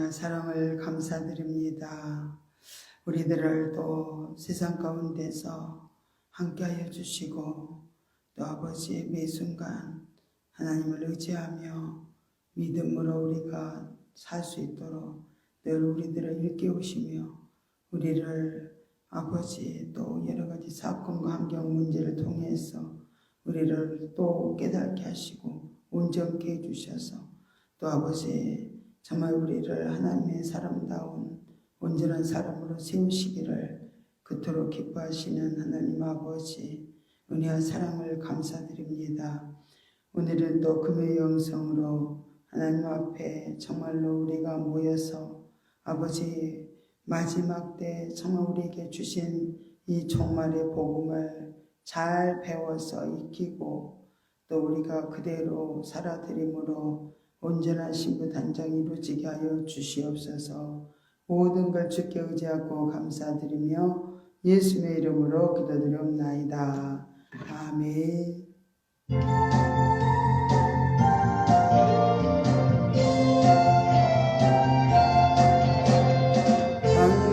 사랑을 감사드립니다. 우리들을 또 세상 가운데서 함께하여 주시고 또 아버지의 매 순간 하나님을 의지하며 믿음으로 우리가 살 수 있도록 늘 우리들을 일깨우시며 우리를 아버지 또 여러 가지 사건과 환경 문제를 통해서 우리를 또 깨닫게 하시고 온전케 해주셔서 또 아버지 정말 우리를 하나님의 사람다운 온전한 사람으로 세우시기를 그토록 기뻐하시는 하나님 아버지 은혜와 사랑을 감사드립니다. 오늘은 또 금요일 영성으로 하나님 앞에 정말로 우리가 모여서 아버지 마지막 때 정말 우리에게 주신 이 종말의 복음을 잘 배워서 익히고 또 우리가 그대로 살아드림으로 온전한 신부 단장이 이루어지게 하여 주시옵소서. 모든 걸 주께 의지하고 감사드리며 예수의 이름으로 기도드리옵나이다. 아멘.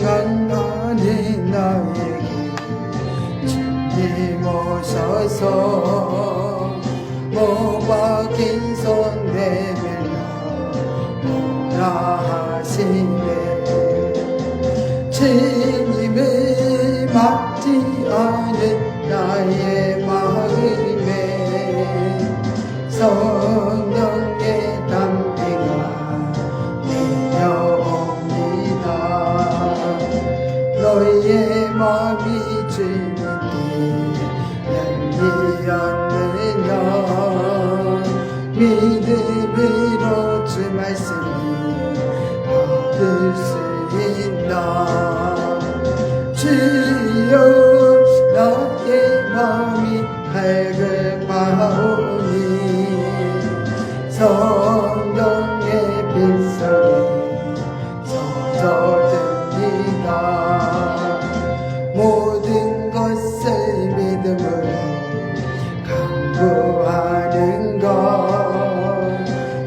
한간만이 나에게 주님 오셔서 못 박힌 손 내밀어 오라 하시네. 주님을 막지 않은 나의 마음에 성령의 담비가 내려옵니다. 너희의 마음이 주님께 열리었느냐. 믿음으로 주 말씀을 받을 수 있나. 주여 나의 마음이 밝을바오니 성령의 빗소리 젖어듭니다. 모든 것을 믿음으로 강구하는 것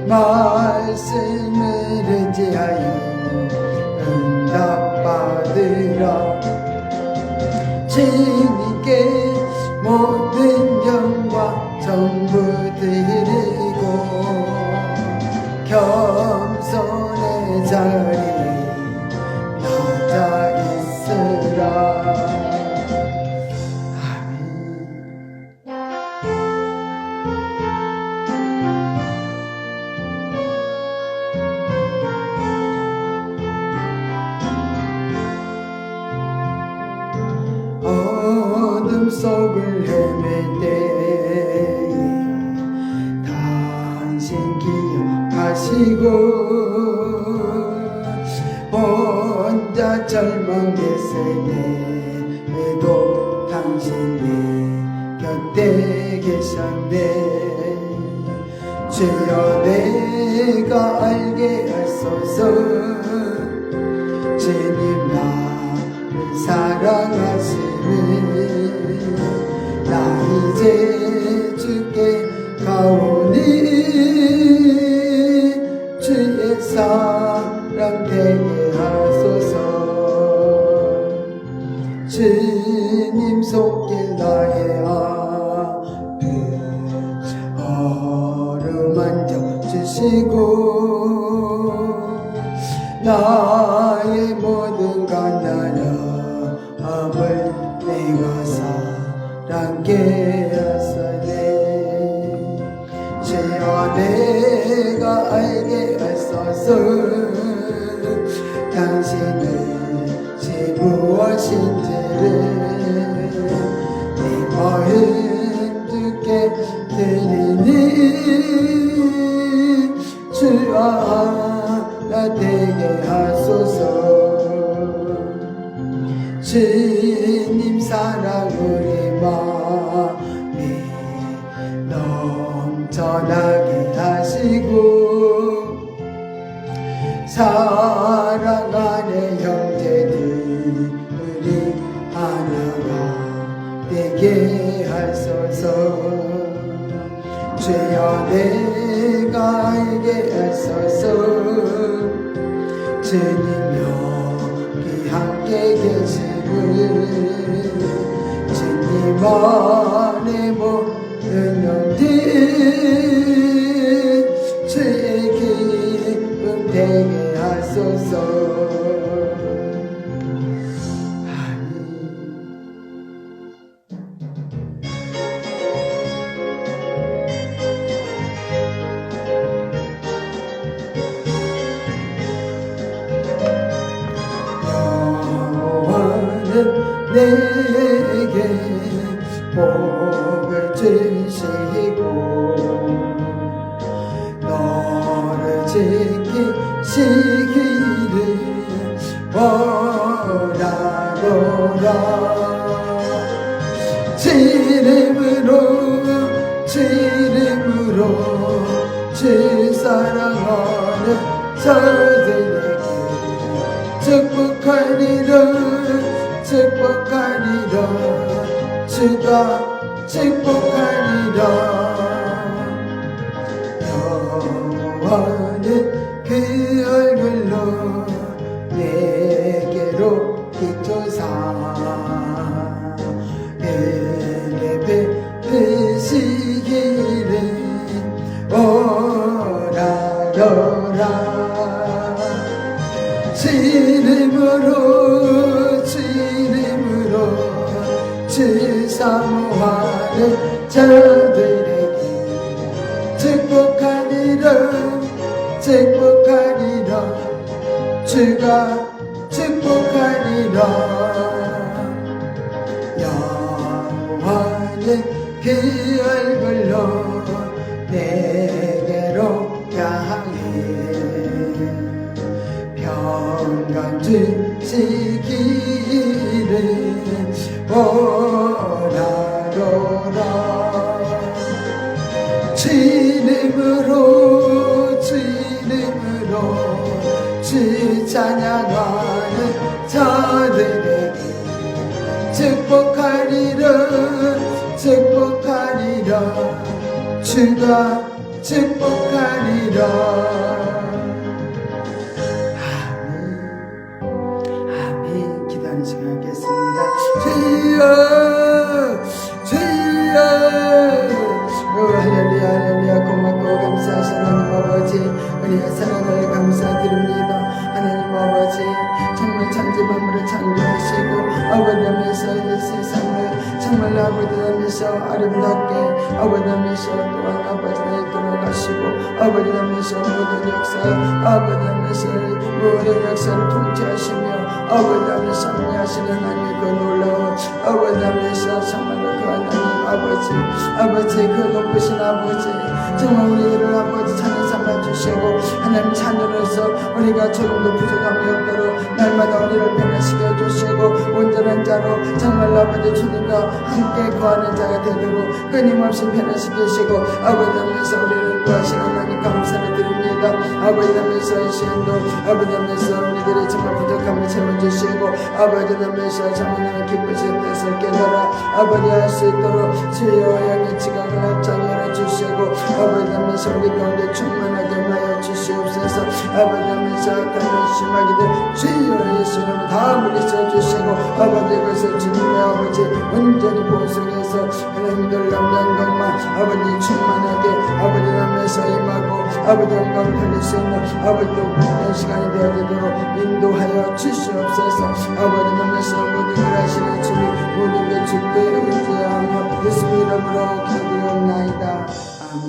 말씀을 의지하여 응답받으라. 주님께 모든 영광 전부 드리고 겸손의 자리에 나자 있으라. 어둠 속을 헤맬 때에 당신 기억하시고 혼자 절망했을 때에도 당신이 곁에 계셨네. 주여 내가 알게 하소서. 주님 나를 사랑하시네. 나 이제 주께 가오니 주의 사랑 되게 하소서. 주님 손길 나의 앞에 어루만져 주시고 나의 모든 가난함을 내가 사랑케 하소서. 주여 내가 알게 하소서. 당신은 제 무엇인지를 내 마음 주께 드리니 주 하나 되게 하소서. 주님 사랑 우리 마음에 넘쳐나게 하시고 사랑하는 형제들이 하나가 되게 하소서. 주여 내가 알게 하소서. 주님 여기 함께 계심을 주님 안에 모든 영들 주의 기쁨 되게 하소서. 내게 복을 주시고 너를 지키시기를 원하노라. 주 이름으로 주 사랑하는 자들에게 축복하리라. 주가 축복하리라. 여호와는 그 얼굴로 내게로 비춰사 내게 베푸시기를 원하노라. 주 이름으로 주 사모하는 자들에게 축복하리라. 주가 축복하리라. 여호와는 그 얼굴로 내게로 향해 평강 주시기를 원하노라. 주 이름으로 주 찬양하는 자들에게 축복하리라. 주가 축복하리라. 아멘. 기도하는 시간 갖겠습니다. 주여 할렐루야 고맙고 감사하신 하나님 아버지 은혜의 사랑을 감사드립니다. 하나님 아버지 정말 천지 만물을 창조하시고 아버지면서 이 세상을 정말 아버지면서 아름답게 아버지면서 또한 아버지를 이끌어가시고 아버지면서 모든 역사 아버지면서 모든 역사를 통치하시며 아버지를 섭리하시는 하나님 그 놀라운 아버지면서 정말로 그 하나님 아버지 그 높으신 아버지 정말 우리를 아버지 찬양 삼아 주시고 하나님 자녀로서 우리가 조금도 부족함이 없도록 날마다 우리를 변화시켜 주시고 온전한 자로 정말 아버지 주님과 함께 거하는 자가 되도록 끊임없이 변화시키시고 아버지면서 우리를 구하시는 하나님 감사를 드립니다. 아버지면서 이 시간도 아버지면서 우리들의 정말 부족함을 채워주시고 아버지면서 정말 기쁘신 뜻을 깨달아 아버지 할 수 있도록 주여 양의 지각을 합창 열어주시고 아버지면서 우리 가운데 충만하게 하여 주시옵소서. 아버지면서 악한 심하기들 주여 예수 이름 다 물리쳐 주시고 아버지 것을 주님의 아버지 온전히 보속해서 하나님 놀라운 영광만 아버지 충만하게 아버지면서 임하고 아버지 영광을 돌릴 수 있는 아버지 높은 시간이 되어지도록 인도하여 주시옵소서. 아버지면서 모든 일 하시는 주님 모든 게 주께 의지하며 예수 이름으로 기도하옵나이다. 아멘.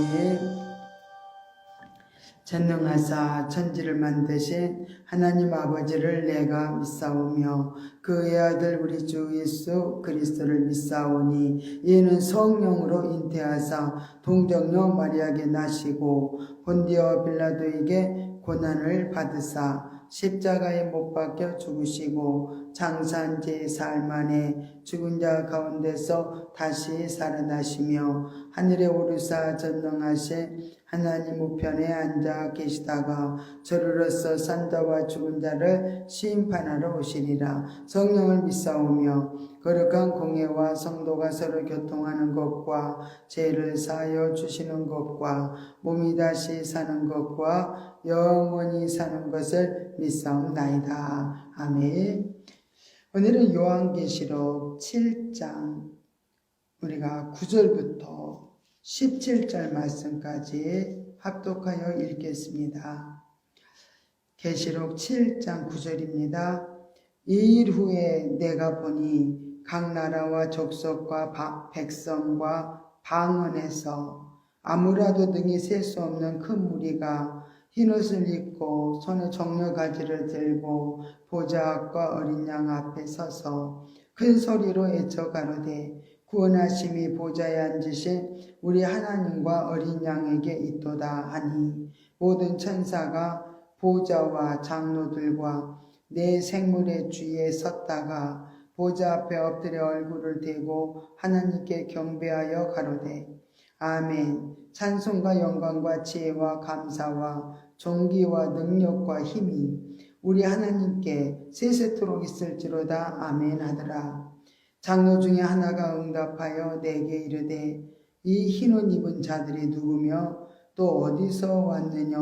전능하사 천지를 만드신 하나님 아버지를 내가 믿사오며 그의 아들 우리 주 예수 그리스도를 믿사오니 이는 성령으로 잉태하사 동정녀 마리아에게 나시고 본디오 빌라도에게 고난을 받으사 십자가에 못 박혀 죽으시고 장사한 지 사흘 만에 죽은 자 가운데서 다시 살아나시며 하늘에 오르사 전능하신 하나님 우편에 앉아 계시다가 저로서 산자와 죽은 자를 심판하러 오시리라. 성령을 믿사오며 거룩한 공예와 성도가 서로 교통하는 것과 죄를 사하여 주시는 것과 몸이 다시 사는 것과 영원히 사는 것을 믿사옵나이다. 아멘. 오늘은 요한계시록 7장 우리가 9절부터 17절 말씀까지 합독하여 읽겠습니다. 계시록 7장 9절입니다. 이 일 후에 내가 보니 각 나라와 족속과 백성과 방언에서 아무라도 능히 셀 수 없는 큰 무리가 흰옷을 입고 손에 정려가지를 들고 보좌 앞과 어린 양 앞에 서서 큰 소리로 애쳐 가로되 구원하심이 보좌에 앉으신 우리 하나님과 어린 양에게 있도다 하니 모든 천사가 보좌와 장로들과 네 생물의 주위에 섰다가 보좌 앞에 엎드려 얼굴을 대고 하나님께 경배하여 가로되 아멘. 찬송과 영광과 지혜와 감사와 존귀와 능력과 힘이 우리 하나님께 세세토록 있을지로다. 아멘 하더라. 장로 중에 하나가 응답하여 내게 이르되 이 흰옷 입은 자들이 누구며 또 어디서 왔느냐.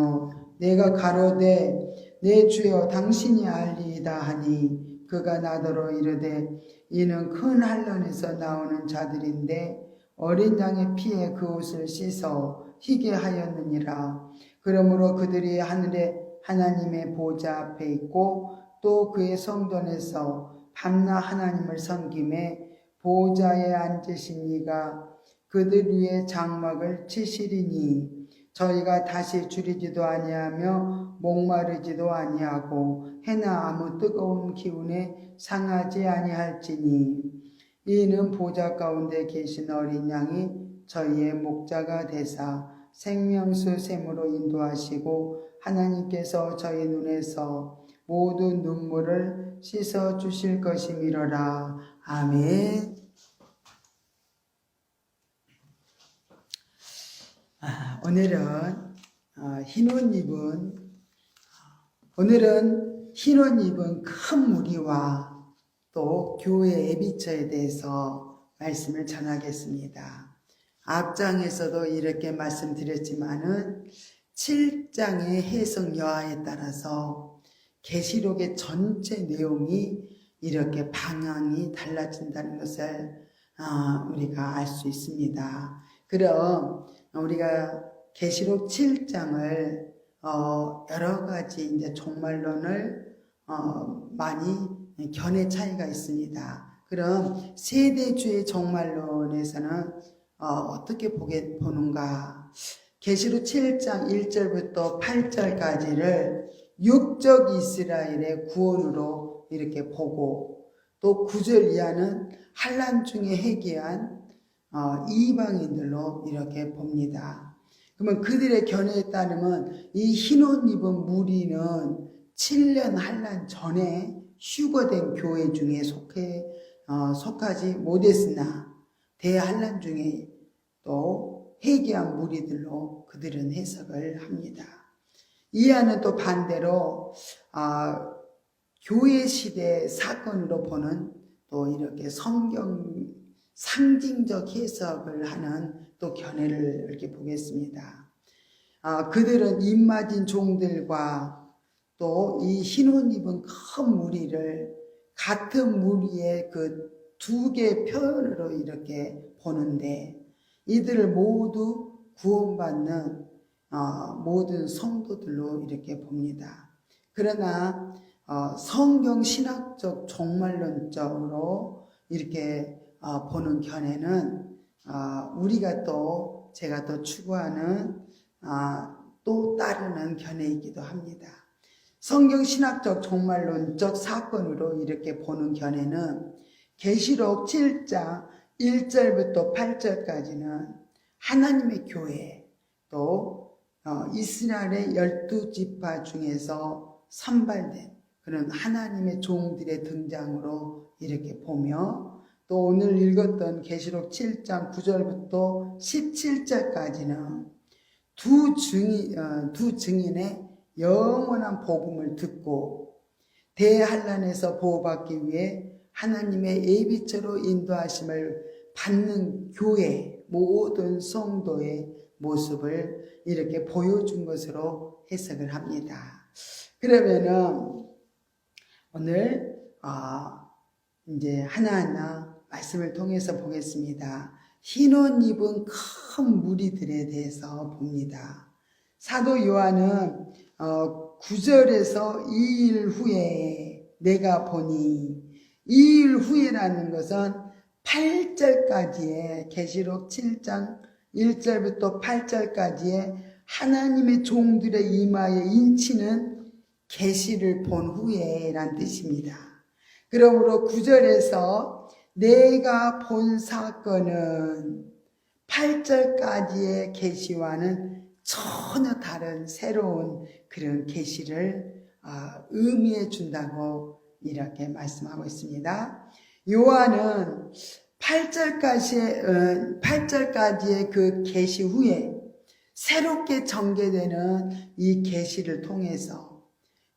내가 가로되 내 주여 당신이 알리이다 하니 그가 나더러 이르되 이는 큰 환난에서 나오는 자들인데 어린 양의 피에 그 옷을 씻어 희게 하였느니라. 그러므로 그들이 하늘에 하나님의 보좌 앞에 있고 또 그의 성전에서 밤낮 하나님을 섬김에 보좌에 앉으신 이가 그들 위에 장막을 치시리니 저희가 다시 줄이지도 아니하며 목마르지도 아니하고 해나 아무 뜨거운 기운에 상하지 아니할지니 이는 보좌 가운데 계신 어린 양이 저희의 목자가 되사 생명수 샘으로 인도하시고 하나님께서 저희 눈에서 모든 눈물을 씻어 주실 것이미로라. 아멘. 오늘은 흰옷 입은 큰 무리와 또 교회 에비처에 대해서 말씀을 전하겠습니다. 앞장에서도 이렇게 말씀드렸지만은 7장의 해석 여하에 따라서 계시록의 전체 내용이 이렇게 방향이 달라진다는 것을 우리가 알 수 있습니다. 그럼 우리가 계시록 7장을 여러 가지 이제 종말론을 많이 견해 차이가 있습니다. 그럼 세대주의 종말론에서는 어떻게 보는가? 계시록 7장 1절부터 8절까지를 육적 이스라엘의 구원으로 이렇게 보고 또 9절 이하는 환난 중에 회개한 이방인들로 이렇게 봅니다. 그러면 그들의 견해에 따르면 이 흰옷 입은 무리는 7년 환난 전에 휴거된 교회 중에 속하지 못했으나 대환난 중에 또 회개한 무리들로 그들은 해석을 합니다. 이하는 또 반대로 교회 시대 사건으로 보는 또 이렇게 성경 상징적 해석을 하는 또 견해를 이렇게 보겠습니다. 그들은 입맞은 종들과 또 이 흰옷 입은 큰 무리를 같은 무리의 그 두 개의 표현으로 이렇게 보는데 이들을 모두 구원받는 모든 성도들로 이렇게 봅니다. 그러나 성경 신학적 종말론적으로 이렇게 보는 견해는 우리가 또 제가 또 추구하는 또 따르는 견해이기도 합니다. 성경 신학적 종말론적 사건으로 이렇게 보는 견해는 계시록 7장 1절부터 8절까지는 하나님의 교회 또 이스라엘의 12지파 중에서 선발된 그런 하나님의 종들의 등장으로 이렇게 보며 또 오늘 읽었던 계시록 7장 9절부터 17절까지는 두 증인의 영원한 복음을 듣고 대환난에서 보호받기 위해 하나님의 예비처로 인도하심을 받는 교회 모든 성도의 모습을 이렇게 보여준 것으로 해석을 합니다. 그러면은 오늘 이제 하나하나 말씀을 통해서 보겠습니다. 흰 옷 입은 큰 무리들에 대해서 봅니다. 사도 요한은 9절에서 2일 후에 내가 보니, 2일 후에라는 것은 8절까지의 계시록 7장 1절부터 8절까지의 하나님의 종들의 이마에 인치는 계시를 본 후에란 뜻입니다. 그러므로 9절에서 내가 본 사건은 8절까지의 계시와는 전혀 다른 새로운 그런 계시를 의미해 준다고 이렇게 말씀하고 있습니다. 요한은 8절까지의 그 계시 후에 새롭게 전개되는 이 계시를 통해서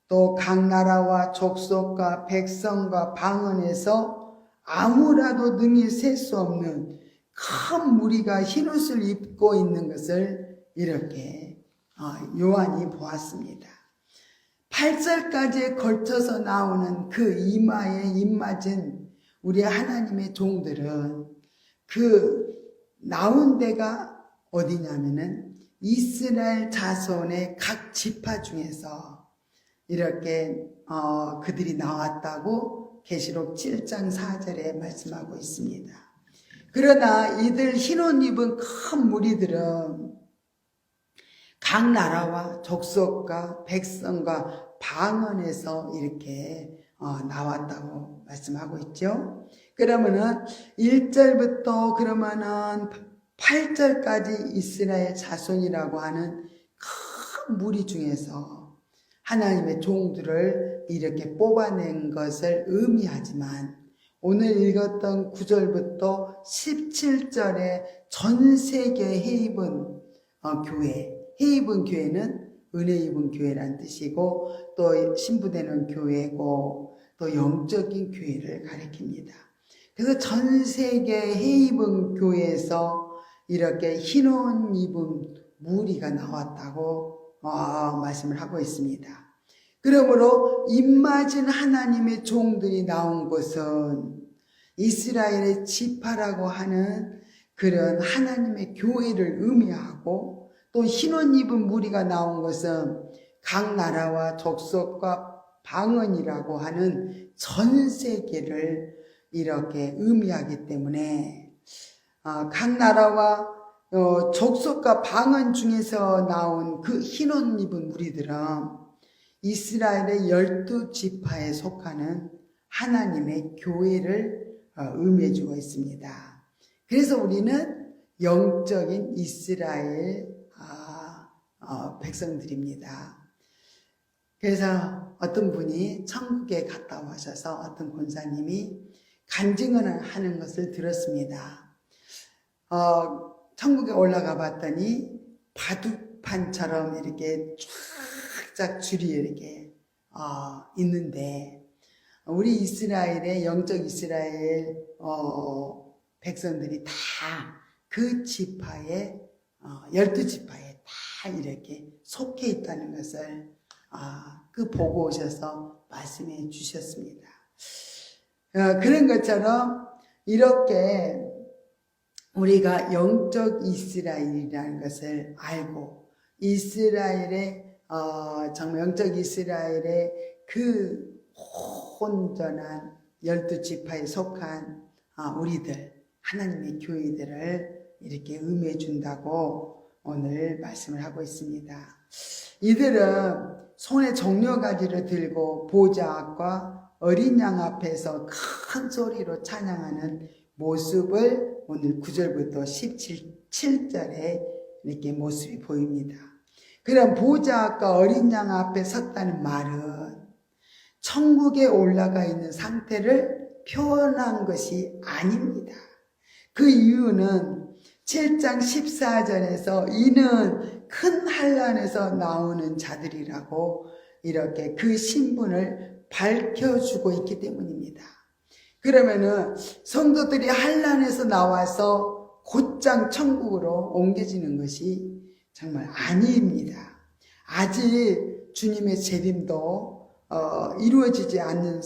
또 각 나라와 족속과 백성과 방언에서 아무라도 능히 셀 수 없는 큰 무리가 흰옷을 입고 있는 것을 이렇게 요한이 보았습니다. 8절까지에 걸쳐서 나오는 그 이마에 입맞은 우리 하나님의 종들은 그 나온 데가 어디냐면은 이스라엘 자손의 각 지파 중에서 이렇게 그들이 나왔다고 계시록 7장 4절에 말씀하고 있습니다. 그러나 이들 흰옷 입은 큰 무리들은 각 나라와 족속과 백성과 방언에서 이렇게 나왔다고 말씀하고 있죠. 그러면은 1절부터 그러면은 8절까지 이스라엘 자손이라고 하는 큰 무리 중에서 하나님의 종들을 이렇게 뽑아낸 것을 의미하지만 오늘 읽었던 9절부터 17절의 전 세계 해입은 교회, 해입은 교회는 은혜 입은 교회란 뜻이고 또 신부되는 교회고 또 영적인 교회를 가리킵니다. 그래서 전 세계 해입은 교회에서 이렇게 흰옷 입은 무리가 나왔다고 말씀을 하고 있습니다. 그러므로 입맞은 하나님의 종들이 나온 것은 이스라엘의 지파라고 하는 그런 하나님의 교회를 의미하고 또 흰옷 입은 무리가 나온 것은 각 나라와 족속과 방언이라고 하는 전 세계를 이렇게 의미하기 때문에 각 나라와 족속과 방언 중에서 나온 그 흰옷 입은 무리들은 이스라엘의 12지파에 속하는 하나님의 교회를 의미해 주고 있습니다. 그래서 우리는 영적인 이스라엘 백성들입니다. 그래서 어떤 분이 천국에 갔다 오셔서 어떤 권사님이 간증을 하는 것을 들었습니다. 천국에 올라가 봤더니 바둑판처럼 이렇게 쫙쫙 줄이 이렇게 있는데 우리 이스라엘의 영적 이스라엘 백성들이 다 그 지파에 12지파에 다 이렇게 속해 있다는 것을 보고 오셔서 말씀해 주셨습니다. 그런 것처럼 이렇게 우리가 영적 이스라엘이라는 것을 알고 이스라엘의 정말 영적 이스라엘의 그 온전한 12지파에 속한 우리들 하나님의 교회들을 이렇게 의미해 준다고 오늘 말씀을 하고 있습니다. 이들은 손에 종려가지를 들고 보좌 앞과 어린 양 앞에서 큰 소리로 찬양하는 모습을 오늘 9절부터 17절에 이렇게 모습이 보입니다. 그럼 보좌 앞과 어린 양 앞에 섰다는 말은 천국에 올라가 있는 상태를 표현한 것이 아닙니다. 그 이유는 7장 14절에서 이는 큰 환난에서 나오는 자들이라고 이렇게 그 신분을 밝혀주고 있기 때문입니다. 그러면은 성도들이 환난에서 나와서 곧장 천국으로 옮겨지는 것이 정말 아닙니다. 아직 주님의 재림도 이루어지지 않는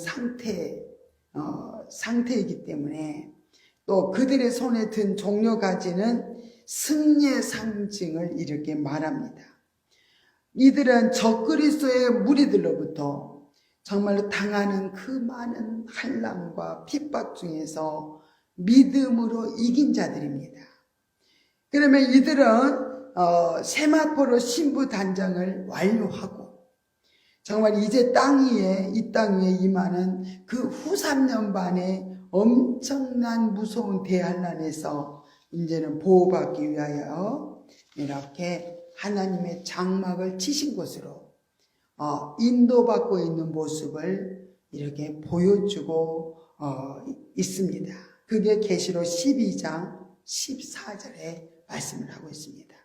상태이기 때문에 또 그들의 손에 든 종려가지는 승리의 상징을 이렇게 말합니다. 이들은 적그리스도의 무리들로부터 정말로 당하는 그 많은 환난과 핍박 중에서 믿음으로 이긴 자들입니다. 그러면 이들은 세마포로 신부 단장을 완료하고 정말 이제 이 땅 위에 임하는 그 후 3년 반의 엄청난 무서운 대환난에서 이제는 보호받기 위하여 이렇게 하나님의 장막을 치신 곳으로 인도받고 있는 모습을 이렇게 보여주고 있습니다. 그게 계시록 12장 14절에 말씀을 하고 있습니다.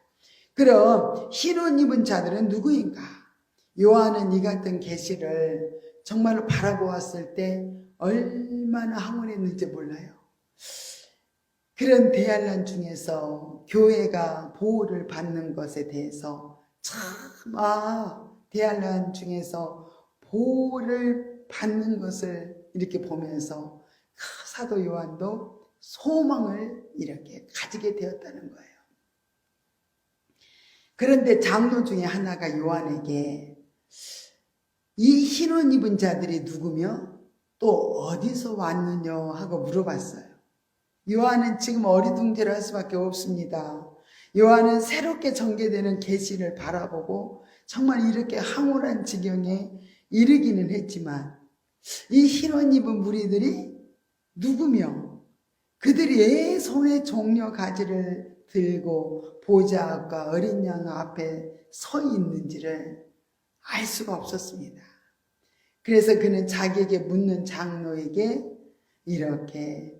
그럼 흰 옷 입은 자들은 누구인가? 요한은 이 같은 계시를 정말로 바라보았을 때 얼마나 황홀했는지 몰라요. 그런 대환난 중에서 교회가 보호를 받는 것에 대해서 참 대환난 중에서 보호를 받는 것을 이렇게 보면서 사도 요한도 소망을 이렇게 가지게 되었다는 거예요. 그런데 장로 중에 하나가 요한에게 이 흰 옷 입은 자들이 누구며 또 어디서 왔느냐 하고 물어봤어요. 요한은 지금 어리둥절할 수밖에 없습니다. 요한은 새롭게 전개되는 계시를 바라보고 정말 이렇게 황홀한 지경에 이르기는 했지만 이 흰 옷 입은 무리들이 누구며 그들이 손에 종려 가지를 들고 보좌과 어린 양 앞에 서 있는지를 알 수가 없었습니다. 그래서 그는 자기에게 묻는 장로에게 이렇게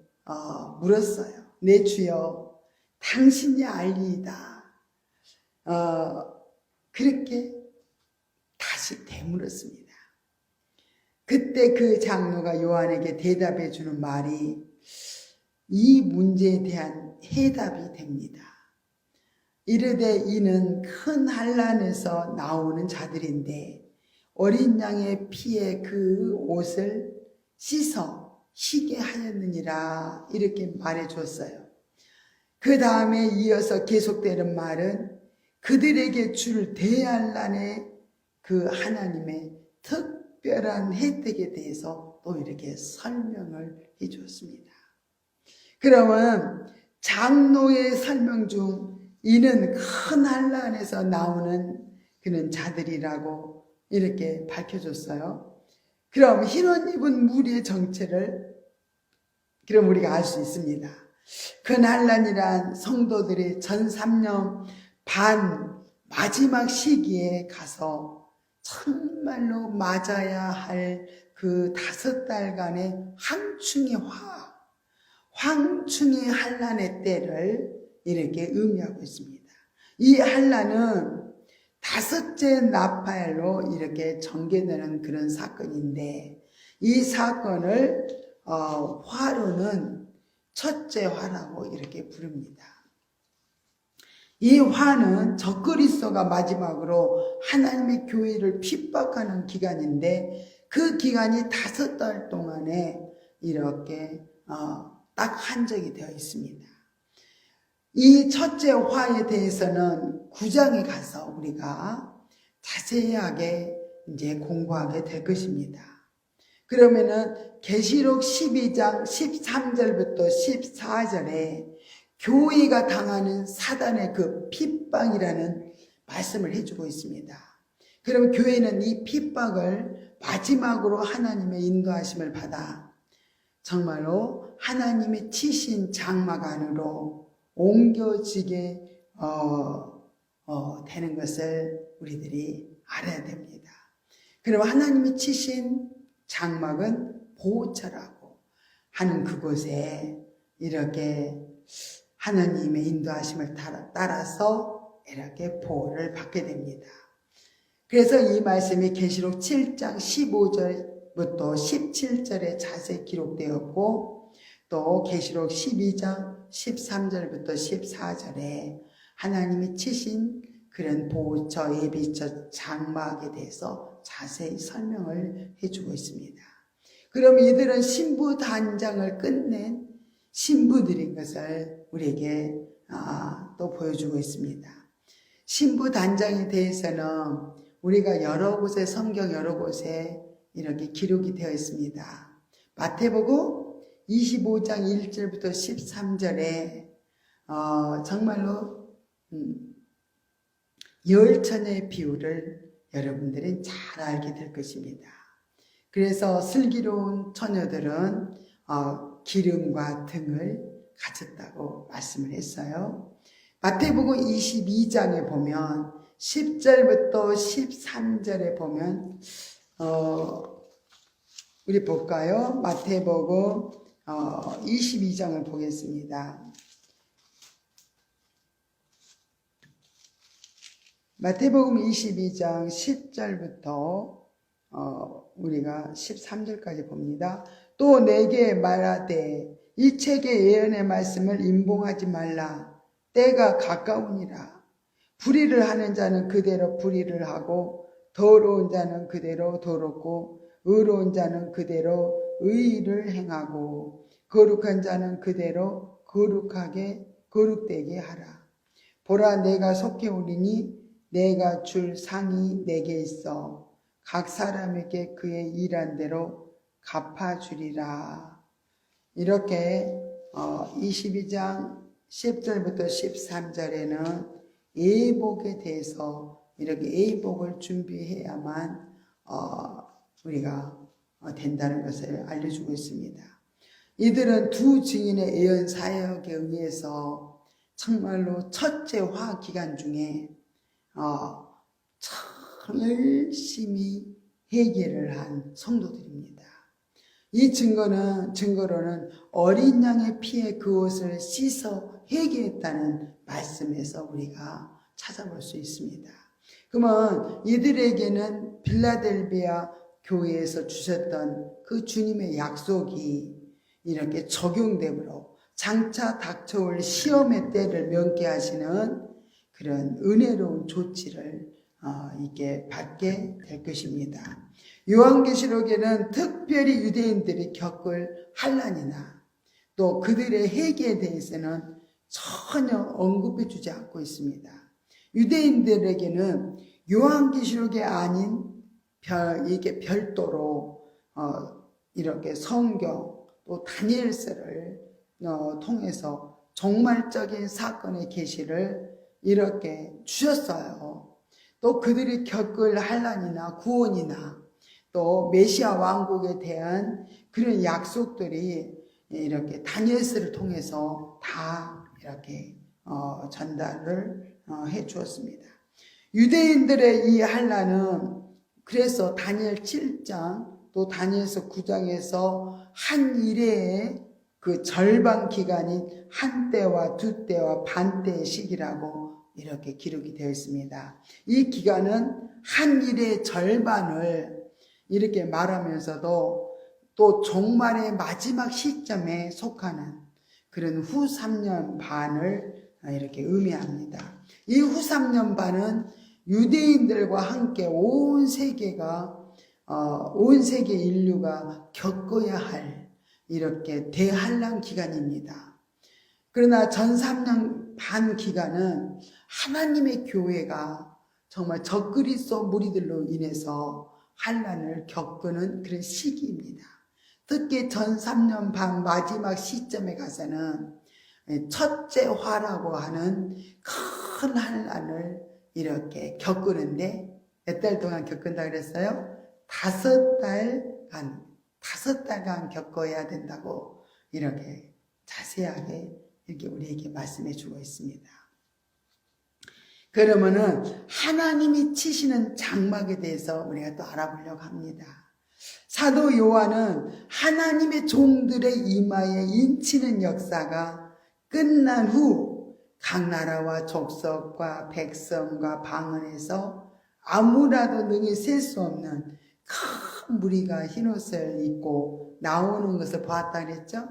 물었어요. 내 주여, 당신이 알리이다. 그렇게 다시 되물었습니다. 그때 그 장로가 요한에게 대답해 주는 말이 이 문제에 대한 해답이 됩니다. 이르되 이는 큰 환난에서 나오는 자들인데 어린 양의 피에 그 옷을 씻어 희게 하였느니라 이렇게 말해 줬어요. 그 다음에 이어서 계속되는 말은 그들에게 줄 대환난의 그 하나님의 특별한 혜택에 대해서 또 이렇게 설명을 해 주었습니다. 그러면 장로의 설명 중 이는 큰 환난에서 나오는 그는 자들이라고 이렇게 밝혀줬어요. 그럼 흰 옷 입은 무리의 정체를 그럼 우리가 알 수 있습니다. 그 환난이란 성도들이 전 3년 반 마지막 시기에 가서 정말로 맞아야 할 그 5달간의 황충의 환난의 때를 이렇게 의미하고 있습니다. 이 환난은 5째 나팔로 이렇게 전개되는 그런 사건인데 이 사건을 화로는 첫째 화라고 이렇게 부릅니다. 이 화는 적그리스도가 마지막으로 하나님의 교회를 핍박하는 기간인데 그 기간이 5달 동안에 이렇게 딱 한정이 되어 있습니다. 이 첫째 화에 대해서는 9장에 가서 우리가 자세하게 이제 공부하게 될 것입니다. 그러면은 계시록 12장 13절부터 14절에 교회가 당하는 사단의 그 핍박이라는 말씀을 해주고 있습니다. 그럼 교회는 이 핍박을 마지막으로 하나님의 인도하심을 받아 정말로 하나님의 치신 장막 안으로 옮겨지게 되는 것을 우리들이 알아야 됩니다. 그럼 하나님이 치신 장막은 보호처라고 하는 그곳에 이렇게 하나님의 인도하심을 따라서 이렇게 보호를 받게 됩니다. 그래서 이 말씀이 계시록 7장 15절부터 17절에 자세히 기록되었고 또 계시록 12장 13절부터 14절에 하나님이 치신 그런 보호처, 예비처, 장막에 대해서 자세히 설명을 해주고 있습니다. 그럼 이들은 신부 단장을 끝낸 신부들인 것을 우리에게 또 보여주고 있습니다. 신부 단장에 대해서는 우리가 여러 곳에 성경 여러 곳에 이렇게 기록이 되어 있습니다. 마태복음 25장 1절부터 13절에 정말로 열처녀의 비유를 여러분들은 잘 알게 될 것입니다. 그래서 슬기로운 처녀들은 기름과 등을 가졌다고 말씀을 했어요. 마태복음 22장에 보면 10절부터 13절에 보면 우리 볼까요? 마태복음 22장을 보겠습니다. 마태복음 22장 10절부터 우리가 13절까지 봅니다. 또 내게 말하되 이 책의 예언의 말씀을 임봉하지 말라. 때가 가까우니라. 불의를 하는 자는 그대로 불의를 하고 더러운 자는 그대로 더럽고 의로운 자는 그대로 의의를 행하고 거룩한 자는 그대로 거룩되게 하라. 보라, 내가 속해 오리니 내가 줄 상이 내게 있어 각 사람에게 그의 일한 대로 갚아주리라. 이렇게 22장 10절부터 13절에는 예복에 대해서 이렇게 예복을 준비해야만 우리가 된다는 것을 알려주고 있습니다. 이들은 두 증인의 예언 사역에 의해서 정말로 첫째 화 기간 중에 참 열심히 회개를 한 성도들입니다. 이 증거로는 어린 양의 피에 그 옷을 씻어 회개했다는 말씀에서 우리가 찾아볼 수 있습니다. 그러면 이들에게는 빌라델비아 교회에서 주셨던 그 주님의 약속이 이렇게 적용되므로 장차 닥쳐올 시험의 때를 면케하시는 그런 은혜로운 조치를 이게 받게 될 것입니다. 요한계시록에는 특별히 유대인들이 겪을 환난이나 또 그들의 회개에 대해서는 전혀 언급해 주지 않고 있습니다. 유대인들에게는 요한계시록이 아닌 이게 별도로 이렇게 성경 또 다니엘서를 통해서 종말적인 사건의 계시를 이렇게 주셨어요. 또 그들이 겪을 환난이나 구원이나 또 메시아 왕국에 대한 그런 약속들이 이렇게 다니엘서를 통해서 다 이렇게 전달을 해 주었습니다. 유대인들의 이 환난은 그래서 다니엘 7장 또 다니엘서 9장에서 한 일의 그 절반 기간인 한 때와 두 때와 반 때의 시기라고 이렇게 기록이 되어 있습니다. 이 기간은 한 일의 절반을 이렇게 말하면서도 또 종말의 마지막 시점에 속하는 그런 후 3년 반을 이렇게 의미합니다. 이 후 3년 반은 유대인들과 함께 온 세계 인류가 겪어야 할 이렇게 대환란 기간입니다. 그러나 전 3년 반 기간은 하나님의 교회가 정말 적그리스도 무리들로 인해서 환란을 겪는 그런 시기입니다. 특히 전 3년 반 마지막 시점에 가서는 첫째 화라고 하는 큰 환란을 이렇게 겪는데 몇 달 동안 겪는다 그랬어요? 5달간 겪어야 된다고 이렇게 자세하게 이렇게 우리에게 말씀해 주고 있습니다. 그러면은 하나님이 치시는 장막에 대해서 우리가 또 알아보려고 합니다. 사도 요한은 하나님의 종들의 이마에 인치는 역사가 끝난 후 각 나라와 족속과 백성과 방언에서 아무라도 능히 셀 수 없는 큰 무리가 흰옷을 입고 나오는 것을 보았다 그랬죠?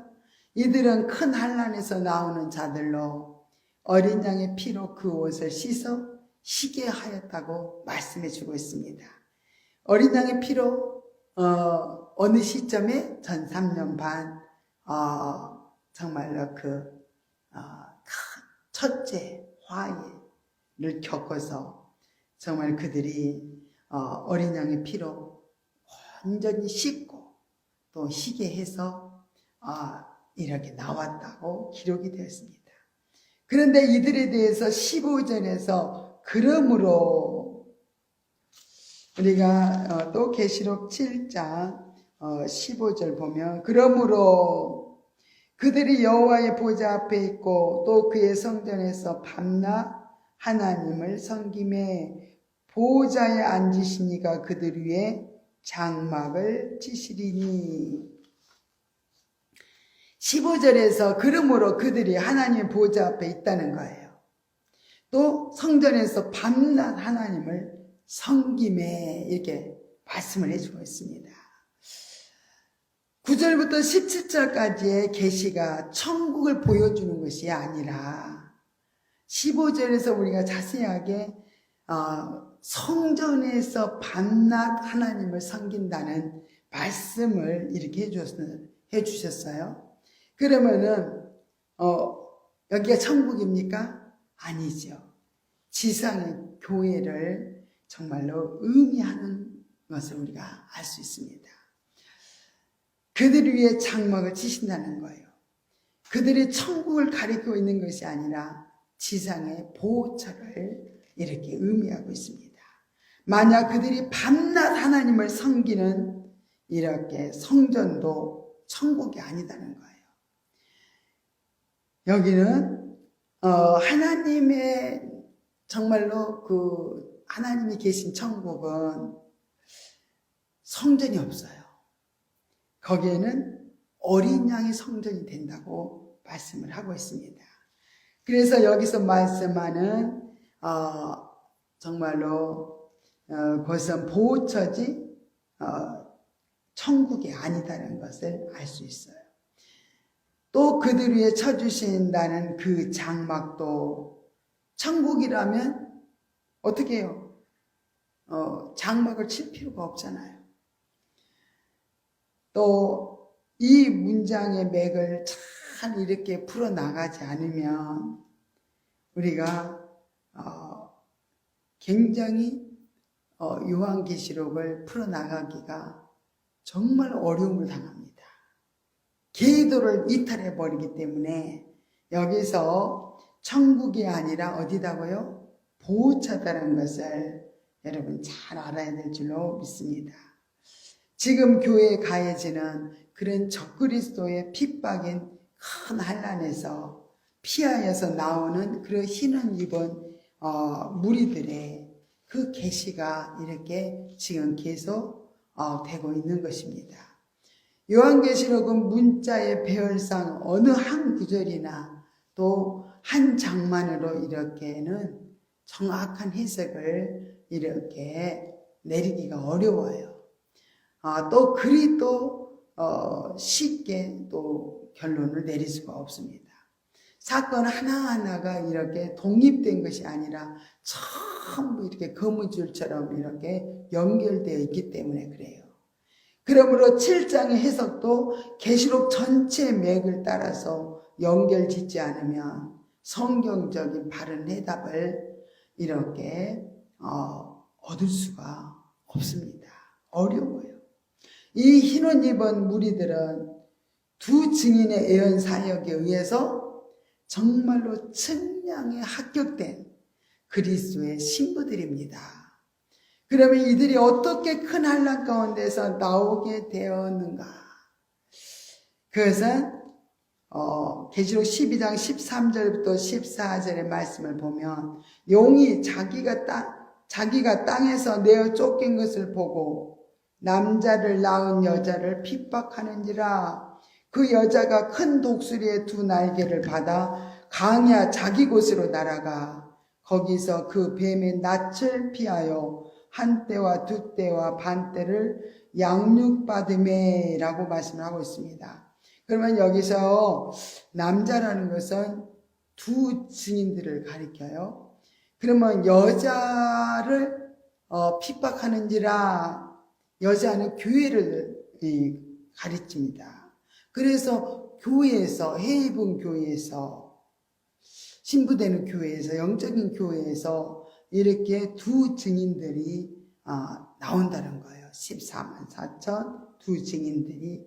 이들은 큰 환난에서 나오는 자들로 어린 양의 피로 그 옷을 씻어 쉬게 하였다고 말씀해 주고 있습니다. 어린 양의 피로 어느 시점에 전 3년 반 정말로 첫째 화해를 겪어서 정말 그들이 어린 양의 피로 완전히 씻고 또 쉬게 해서 이렇게 나왔다고 기록이 되었습니다. 그런데 이들에 대해서 15절에서 그러므로 우리가 또 계시록 7장 15절 보면 그러므로 그들이 여호와의 보좌 앞에 있고 또 그의 성전에서 밤낮 하나님을 섬기매 보좌에 앉으시니가 그들 위에 장막을 치시리니 15절에서 그러므로 그들이 하나님의 보좌 앞에 있다는 거예요. 또 성전에서 밤낮 하나님을 섬김에 이렇게 말씀을 해주고 있습니다. 9절부터 17절까지의 계시가 천국을 보여주는 것이 아니라 15절에서 우리가 자세하게 성전에서 밤낮 하나님을 섬긴다는 말씀을 이렇게 해주셨어요. 그러면은 여기가 천국입니까? 아니죠. 지상의 교회를 정말로 의미하는 것을 우리가 알 수 있습니다. 그들 위에 장막을 치신다는 거예요. 그들이 천국을 가리키고 있는 것이 아니라 지상의 보호처를 이렇게 의미하고 있습니다. 만약 그들이 밤낮 하나님을 섬기는 이렇게 성전도 천국이 아니다는 거예요. 여기는 하나님의 정말로 하나님이 계신 천국은 성전이 없어요. 거기에는 어린 양이 성전이 된다고 말씀을 하고 있습니다. 그래서 여기서 말씀하는 정말로 그것은 보호처지 천국이 아니다는 것을 알 수 있어요. 또 그들 위에 쳐주신다는 그 장막도 천국이라면 어떻게 해요? 장막을 칠 필요가 없잖아요. 또 이 문장의 맥을 잘 이렇게 풀어나가지 않으면 우리가 굉장히 요한계시록을 풀어나가기가 정말 어려움을 당합니다. 계도를 이탈해 버리기 때문에 여기서 천국이 아니라 어디다고요? 보호처다라는 것을 여러분 잘 알아야 될 줄로 믿습니다. 지금 교회에 가해지는 그런 적그리스도의 핍박인 큰 환난에서 피하여서 나오는 그런 흰옷 입은 무리들의 그 계시가 이렇게 지금 계속 되고 있는 것입니다. 요한계시록은 문자의 배열상 어느 한 구절이나 또 한 장만으로 이렇게는 정확한 해석을 이렇게 내리기가 어려워요. 또 그리 또 쉽게 또 결론을 내릴 수가 없습니다. 사건 하나하나가 이렇게 독립된 것이 아니라 전부 이렇게 거무줄처럼 이렇게 연결되어 있기 때문에 그래요. 그러므로 7장의 해석도 계시록 전체 맥을 따라서 연결 짓지 않으면 성경적인 바른 해답을 이렇게 얻을 수가 없습니다. 어려워요. 이 흰옷 입은 무리들은 두 증인의 예언 사역에 의해서 정말로 측량에 합격된 그리스도의 신부들입니다. 그러면 이들이 어떻게 큰 환난 가운데서 나오게 되었는가? 그것은 계시록 12장 13절부터 14절의 말씀을 보면 용이 자기가 땅에서 내어 쫓긴 것을 보고 남자를 낳은 여자를 핍박하는지라. 그 여자가 큰 독수리의 두 날개를 받아 강야 자기 곳으로 날아가 거기서 그 뱀의 낯을 피하여 한 때와 두 때와 반 때를 양육받음에 라고 말씀을 하고 있습니다. 그러면 여기서 남자라는 것은 두 증인들을 가리켜요. 그러면 여자를 핍박하는지라 여자는 교회를 가르칩니다. 그래서 교회에서, 해입은 교회에서, 신부되는 교회에서, 영적인 교회에서 이렇게 두 증인들이 나온다는 거예요. 14만 4천 두 증인들이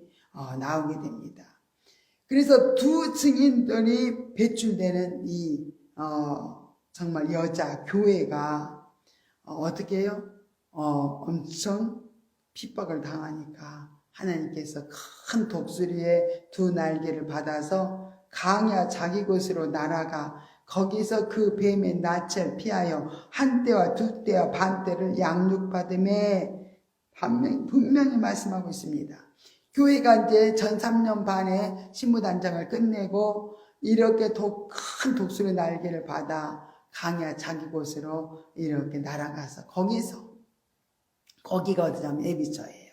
나오게 됩니다. 그래서 두 증인들이 배출되는 이 정말 여자 교회가 어떻게 해요? 엄청 핍박을 당하니까 하나님께서 큰 독수리의 두 날개를 받아서 강야 자기 곳으로 날아가 거기서 그 뱀의 낯을 피하여 한 때와 두 때와 반 때를 양육받음에 분명히 말씀하고 있습니다. 교회가 이제 전 3년 반에 신부단장을 끝내고 이렇게 큰 독수리 날개를 받아 강야 자기 곳으로 이렇게 날아가서 거기가 어디냐면 에비처예요.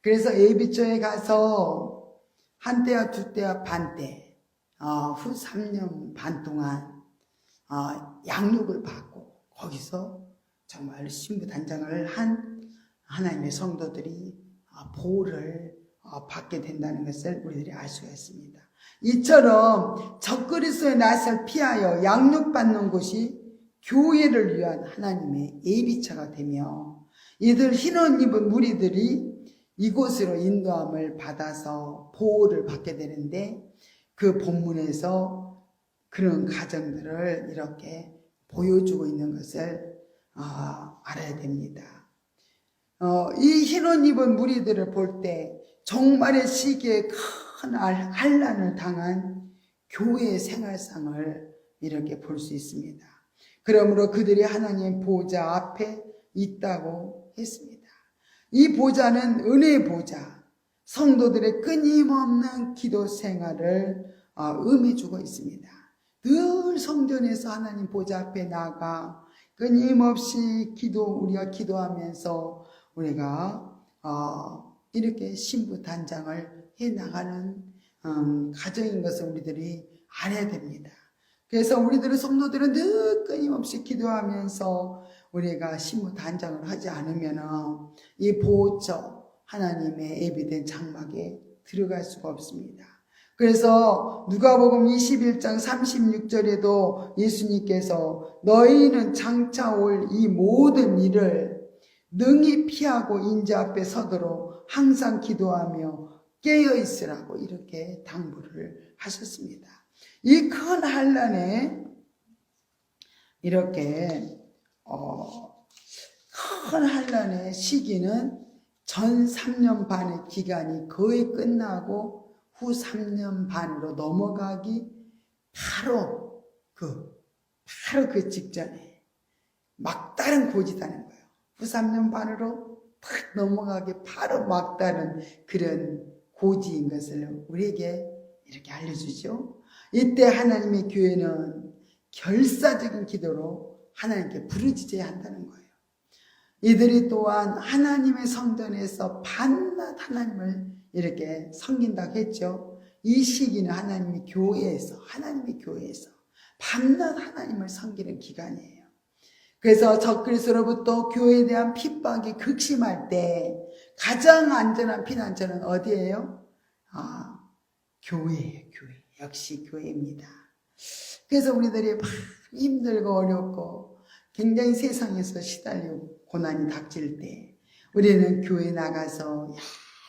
그래서 에비처에 가서 한 때와 두 때와 반 때, 후 3년 반 동안 양육을 받고 거기서 정말 신부단장을 한 하나님의 성도들이 보호를 받게 된다는 것을 우리들이 알 수가 있습니다. 이처럼 적그리스도의 낯을 피하여 양육받는 곳이 교회를 위한 하나님의 예비처가 되며 이들 흰옷 입은 무리들이 이곳으로 인도함을 받아서 보호를 받게 되는데 그 본문에서 그런 가정들을 이렇게 보여주고 있는 것을 알아야 됩니다. 이 흰옷 입은 무리들을 볼 때 종말의 시기에 큰 환난을 당한 교회의 생활상을 이렇게 볼 수 있습니다. 그러므로 그들이 하나님 보좌 앞에 있다고 했습니다. 이 보좌는 은혜의 보좌, 성도들의 끊임없는 기도 생활을 의미해주고 있습니다. 늘 성전에서 하나님 보좌 앞에 나가 끊임없이 우리가 기도하면서 우리가 이렇게 신부 단장을 해나가는 가정인 것을 우리들이 알아야 됩니다. 그래서 우리들의 성도들은 늘 끊임없이 기도하면서 우리가 신부 단장을 하지 않으면 이 보호처 하나님의 예비된 장막에 들어갈 수가 없습니다. 그래서 누가복음 21장 36절에도 예수님께서 너희는 장차 올 이 모든 일을 능히 피하고 인자 앞에 서도록 항상 기도하며 깨어 있으라고 이렇게 당부를 하셨습니다. 이 큰 환난에 이렇게 큰 환난의 시기는 전 3년 반의 기간이 거의 끝나고 후 3년 반으로 넘어가기 바로 그 직전에 막다른 고지다는 거예요. 후 3년 반으로 탁 넘어가기 바로 막다른 그런 고지인 것을 우리에게 이렇게 알려주죠. 이때 하나님의 교회는 결사적인 기도로 하나님께 부르짖어야 한다는 거예요. 이들이 또한 하나님의 성전에서 밤낮 하나님을 이렇게 섬긴다고 했죠. 이 시기는 하나님의 교회에서 밤낮 하나님을 섬기는 기간이에요. 그래서 적그리스도로부터 교회에 대한 핍박이 극심할 때 가장 안전한 피난처는 어디예요? 교회예요. 교회. 역시 교회입니다. 그래서 우리들이 막 힘들고 어렵고 굉장히 세상에서 시달리고 고난이 닥칠 때 우리는 교회 나가서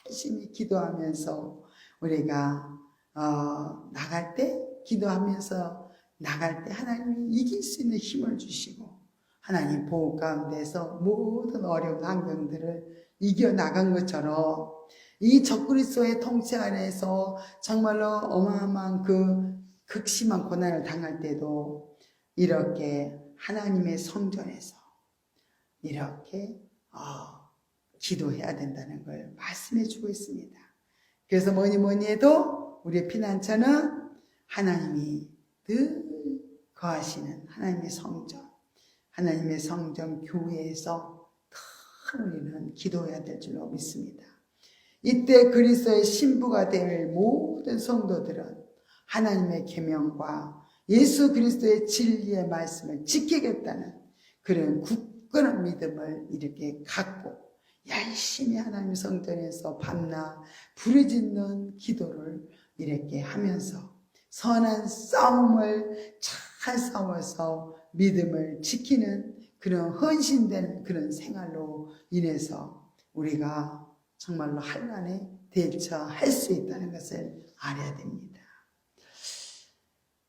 열심히 기도하면서 우리가 나갈 때 기도하면서 나갈 때 하나님이 이길 수 있는 힘을 주시고 하나님 보호 가운데서 모든 어려운 환경들을 이겨나간 것처럼 이 적그리스도의 통치 안에서 정말로 어마어마한 그 극심한 고난을 당할 때도 이렇게 하나님의 성전에서 이렇게 기도해야 된다는 걸 말씀해 주고 있습니다. 그래서 뭐니 해도 우리의 피난처는 하나님이 늘 거하시는 하나님의 성전 교회에서 늘 우리는 기도해야 될 줄로 믿습니다. 이때 그리스도의 신부가 될 모든 성도들은 하나님의 계명과 예수 그리스도의 진리의 말씀을 지키겠다는 그런 굳건한 믿음을 이렇게 갖고 열심히 하나님 성전에서 밤낮 부르짖는 기도를 이렇게 하면서 선한 싸움을 잘 싸워서 믿음을 지키는 그런 헌신된 그런 생활로 인해서 우리가 정말로 환난에 대처할 수 있다는 것을 알아야 됩니다.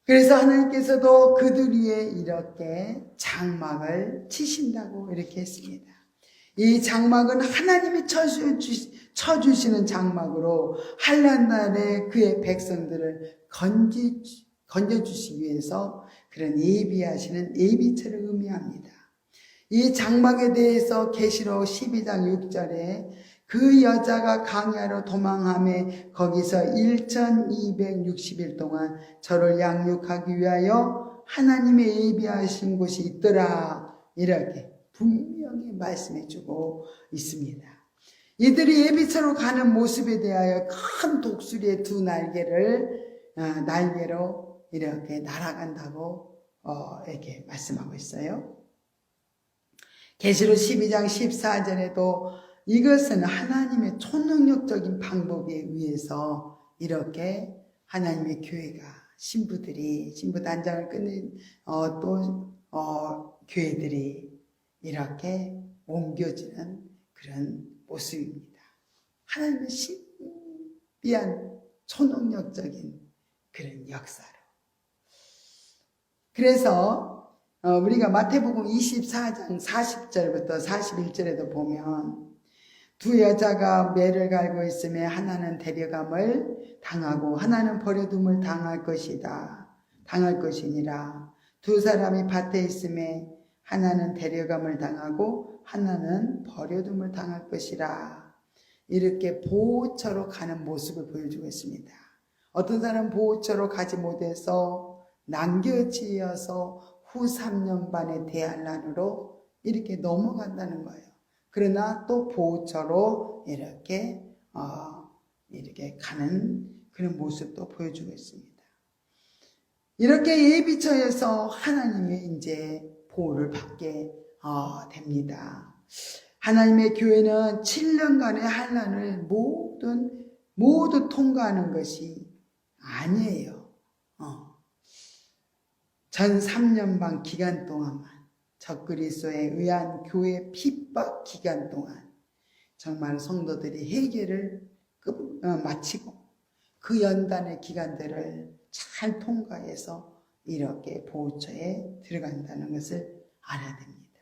그래서 하나님께서도 그들 위에 이렇게 장막을 치신다고 이렇게 했습니다. 이 장막은 하나님이 쳐주시는 장막으로 환난 날에 그의 백성들을 건져주시기 위해서 그런 예비하시는 예비처를 의미합니다. 이 장막에 대해서 계시록 12장 6절에 그 여자가 광야로 도망하며 거기서 1260일 동안 저를 양육하기 위하여 하나님의 예비하신 곳이 있더라. 이렇게 분명히 말씀해주고 있습니다. 이들이 예비처로 가는 모습에 대하여 큰 독수리의 두 날개로 이렇게 날아간다고 이렇게 말씀하고 있어요. 계시록 12장 14절에도 이것은 하나님의 초능력적인 방법에 의해서 이렇게 하나님의 교회가 신부 단장을 끊는 교회들이 이렇게 옮겨지는 그런 모습입니다. 하나님의 신비한 초능력적인 그런 역사로. 그래서 우리가 마태복음 24장 40절부터 41절에도 보면 두 여자가 매를 갈고 있으며 하나는 데려감을 당하고 하나는 버려둠을 당할 것이니라. 두 사람이 밭에 있으며 하나는 데려감을 당하고 하나는 버려둠을 당할 것이라. 이렇게 보호처로 가는 모습을 보여주고 있습니다. 어떤 사람은 보호처로 가지 못해서 남겨지어서 후 3년 반의 대환란으로 이렇게 넘어간다는 거예요. 그러나 또 보호처로 이렇게 가는 그런 모습도 보여주고 있습니다. 이렇게 예비처에서 하나님의 이제 보호를 받게 됩니다. 하나님의 교회는 7년간의 환난을 모두 통과하는 것이 아니에요. 전 3년 반 기간 동안만 적그리스도에 의한 교회 핍박 기간 동안 정말 성도들이 회개를 마치고 그 연단의 기간들을 잘 통과해서 이렇게 보호처에 들어간다는 것을 알아야 됩니다.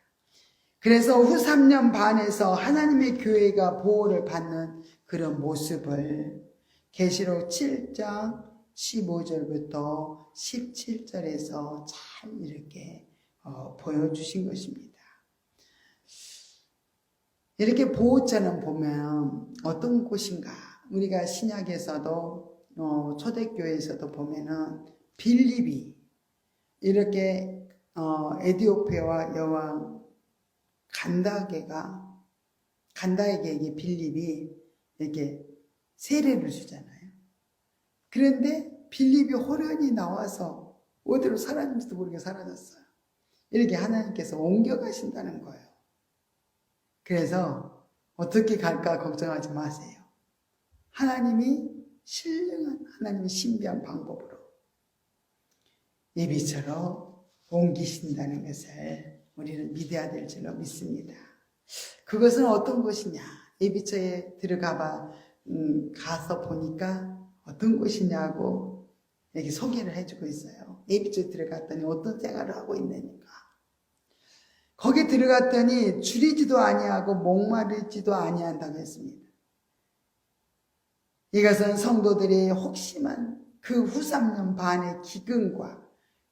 그래서 후 3년 반에서 하나님의 교회가 보호를 받는 그런 모습을 계시록 7장 15절부터 17절에서 잘 이렇게 보여주신 것입니다. 이렇게 보호처는 보면 어떤 곳인가? 우리가 신약에서도 초대교회에서도 보면은 빌립이 이렇게 에디오피아와 여왕 간다에게 빌립이 이렇게 세례를 주잖아요. 그런데 빌립이 호련히 나와서 어디로 사라진지도 모르게 사라졌어요. 이렇게 하나님께서 옮겨가신다는 거예요. 그래서 어떻게 갈까 걱정하지 마세요. 하나님이 신령한 하나님의 신비한 방법으로 예비처럼 옮기신다는 것을 우리는 믿어야 될 줄로 믿습니다. 그것은 어떤 곳이냐? 예비처에 가서 보니까 어떤 곳이냐고 이렇게 소개를 해주고 있어요. 예비처에 들어갔더니 어떤 생활을 하고 있느니까. 거기 들어갔더니 줄이지도 아니하고 목마르지도 아니한다고 했습니다. 이것은 성도들이 혹시만 그 후 3년 반의 기근과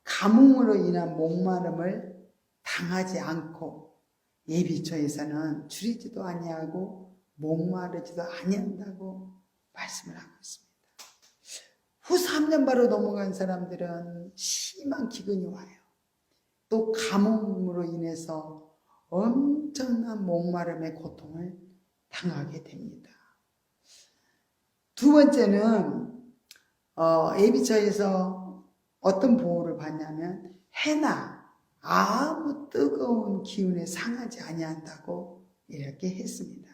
가뭄으로 인한 목마름을 당하지 않고 예비처에서는 줄이지도 아니하고 목마르지도 아니한다고 말씀을 하고 있습니다. 후 3년 바로 넘어간 사람들은 심한 기근이 와요. 또 가뭄으로 인해서 엄청난 목마름의 고통을 당하게 됩니다. 두 번째는 예비처에서 어떤 보호를 받냐면 해나 아무 뜨거운 기운에 상하지 아니한다고 이렇게 했습니다.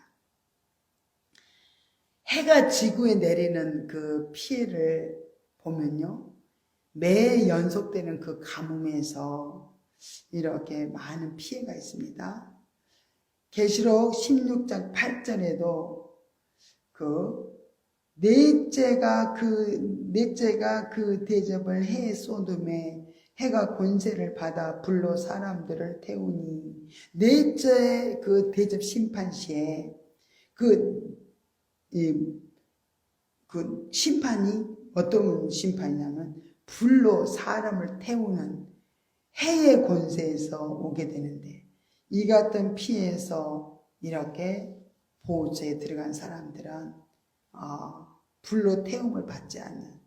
해가 지구에 내리는 그 피해를 보면요, 매 연속되는 그 가뭄에서 이렇게 많은 피해가 있습니다. 계시록 16장 8절에도 넷째가 그 대접을 해 쏟음에 해가 권세를 받아 불로 사람들을 태우니, 넷째 그 대접 심판 시에 그 심판이 어떤 심판이냐면 불로 사람을 태우는 해의 권세에서 오게 되는데, 이 같은 피해에서 이렇게 보호처에 들어간 사람들은 불로 태움을 받지 않는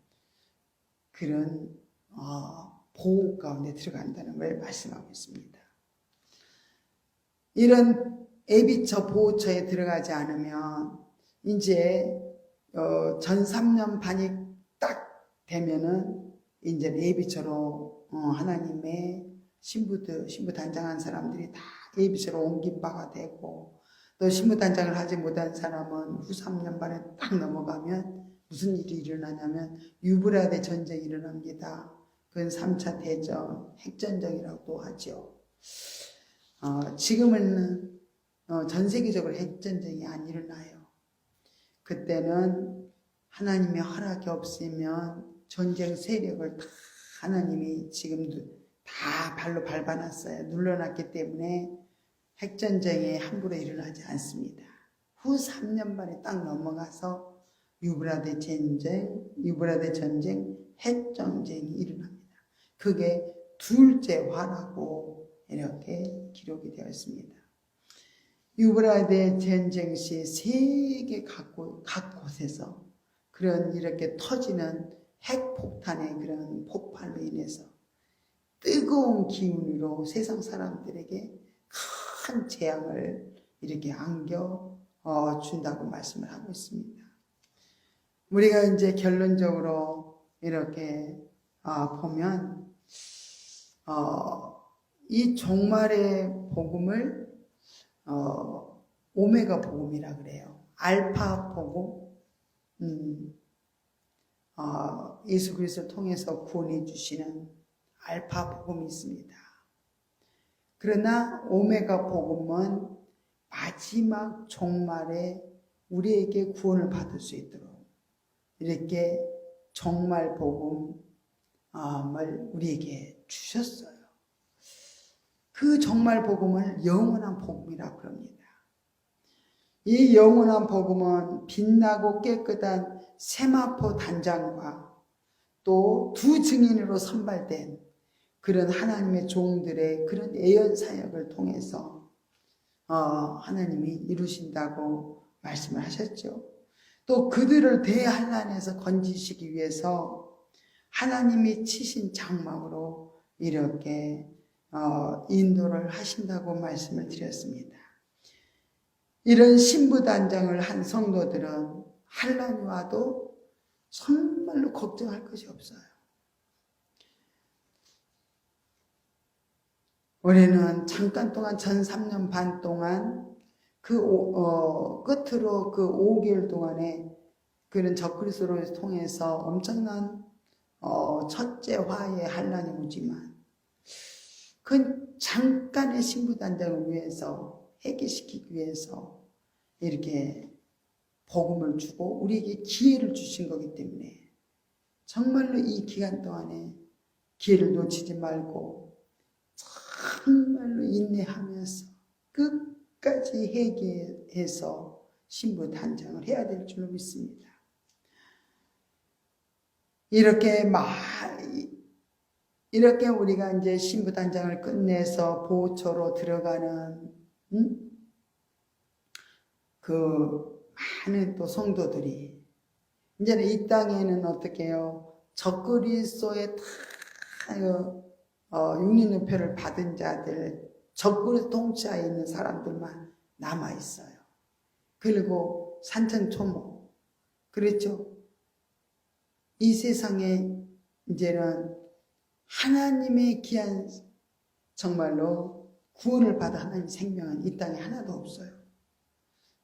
그런 보호 가운데 들어간다는 걸 말씀하고 있습니다. 이런 에비처 보호처에 들어가지 않으면 이제 전 3년 반이 딱 되면은 이제 에비처로 하나님의 신부 단장한 사람들이 다 에비처로 옮긴 바가 되고, 또 신부 단장을 하지 못한 사람은 후 3년 반에 딱 넘어가면 무슨 일이 일어나냐면 유브라데 전쟁이 일어납니다. 그건 3차 대전, 핵전쟁이라고도 하죠. 지금은 전 세계적으로 핵전쟁이 안 일어나요. 그때는 하나님의 허락이 없으면 전쟁 세력을 다 하나님이 지금도 다 발로 밟아놨어요. 눌러놨기 때문에 핵전쟁이 함부로 일어나지 않습니다. 후 3년 만에 딱 넘어가서 유브라데 전쟁, 핵전쟁이 일어납니다. 그게 둘째 화라고 이렇게 기록이 되어 있습니다. 유브라데 전쟁 시 세계 각 곳에서 그런 이렇게 터지는 핵폭탄의 그런 폭발로 인해서 뜨거운 기운으로 세상 사람들에게 큰 재앙을 이렇게 안겨 준다고 말씀을 하고 있습니다. 우리가 이제 결론적으로 이렇게 보면 이 종말의 복음을 오메가 복음이라 그래요. 알파 복음, 예수 그리스도를 통해서 구원해 주시는 알파 복음이 있습니다. 그러나 오메가 복음은 마지막 종말에 우리에게 구원을 받을 수 있도록 이렇게 종말 복음을 우리에게 주셨어요. 그 종말 복음을 영원한 복음이라고 합니다. 이 영원한 복음은 빛나고 깨끗한 세마포 단장과 또 두 증인으로 선발된 그런 하나님의 종들의 그런 예언 사역을 통해서 하나님이 이루신다고 말씀을 하셨죠. 또 그들을 대환란에서 건지시기 위해서 하나님이 치신 장막으로 이렇게 인도를 하신다고 말씀을 드렸습니다. 이런 신부단장을 한 성도들은 환란이 와도 정말로 걱정할 것이 없어요. 우리는 잠깐 동안 전 3년 반 동안 끝으로 그 5개월 동안에 그런 적그리스도를 통해서 엄청난 첫째 화의 환란이 오지만 그 잠깐의 신부단장을 위해서 해결시키기 위해서 이렇게 복음을 주고 우리에게 기회를 주신 거기 때문에 정말로 이 기간 동안에 기회를 놓치지 말고 정말로 인내하면서 끝까지 회개해서 신부 단장을 해야 될 줄로 믿습니다. 이렇게 우리가 이제 신부 단장을 끝내서 보호처로 들어가는 그 많은 또 성도들이 이제는 이 땅에는 어떻게 해요? 적그리스도의 다 육린우표를 받은 자들, 적그리스도 통치하에 있는 사람들만 남아있어요. 그리고 산천초모, 그렇죠? 이 세상에 이제는 하나님의 귀한 정말로 구원을 받아 하나님의 생명은 이 땅에 하나도 없어요.